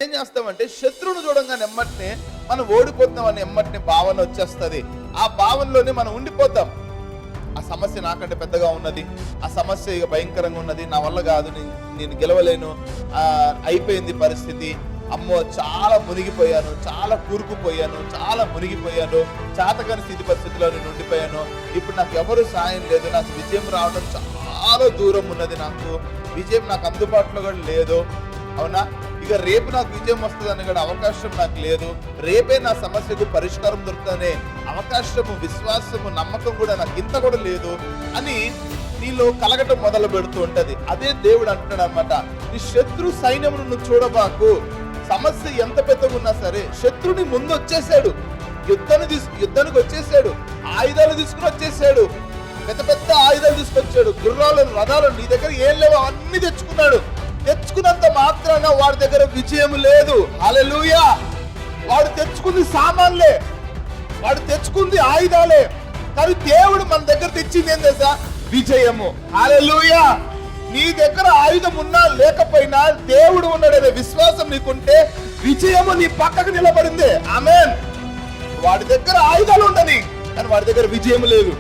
ఏం చేస్తామంటే శత్రువును చూడంగానే ఎమ్మటినే మనం ఓడిపోతామని ఎమ్మటినే భావన వచ్చేస్తుంది. ఆ భావనలోనే మనం ఉండిపోతాం. ఆ సమస్య నాకంటే పెద్దగా ఉన్నది, ఆ సమస్య ఇక భయంకరంగా ఉన్నది, నా వల్ల కాదు, నేను గెలవలేను, అయిపోయింది పరిస్థితి, అమ్మో చాలా మునిగిపోయాను, చాలా కూరుకుపోయాను, చాలా మునిగిపోయాను, చాతకాని స్థితి పరిస్థితిలో నేను ఉండిపోయాను, ఇప్పుడు నాకు ఎవరు సాయం లేదు, నాకు విజయం రావడం చాలా దూరం ఉన్నది, నాకు విజయం నాకు అందుబాటులో కూడా లేదు, అవునా, ఇక రేపు నాకు విజయం వస్తుందని కూడా అవకాశం నాకు లేదు, రేపే నా సమస్యకు పరిష్కారం దొరుకుతుందనే అవకాశము, విశ్వాసము, నమ్మకం కూడా నాకు ఇంత కూడా లేదు అని నీలో కలగటం మొదలు పెడుతూ ఉంటది. అదే దేవుడు అంటున్నాడు అన్నమాట, నీ శత్రు సైన్యమును నువ్వు చూడబాకు. సమస్య ఎంత పెద్దగా ఉన్నా సరే శత్రుని ముందు వచ్చేసాడు, యుద్ధానికి వచ్చేసాడు, ఆయుధాలు తీసుకుని వచ్చేసాడు, పెద్ద పెద్ద ఆయుధాలు తీసుకొచ్చాడు, గుర్రాలను, రథాలను, నీ దగ్గర ఏం లేవు అవన్నీ తెచ్చుకున్నాడు. తెచ్చుకున్నంత మాత్రాన వాడి దగ్గర విజయం లేదు. హల్లెలూయా. వాడు తెచ్చుకుంది సామాన్లే, వాడు తెచ్చుకుంది ఆయుధాలే, కానీ దేవుడు మన దగ్గర తెచ్చింది ఏం తెలుసా? విజయము. హల్లెలూయా. నీ దగ్గర ఆయుధం ఉన్నా లేకపోయినా దేవుడు ఉన్నాడనే విశ్వాసం నీకుంటే విజయము నీ పక్కకు నిలబడింది. ఆమేన్. వాడి దగ్గర ఆయుధాలు ఉండని, కానీ వాడి దగ్గర విజయం లేదు.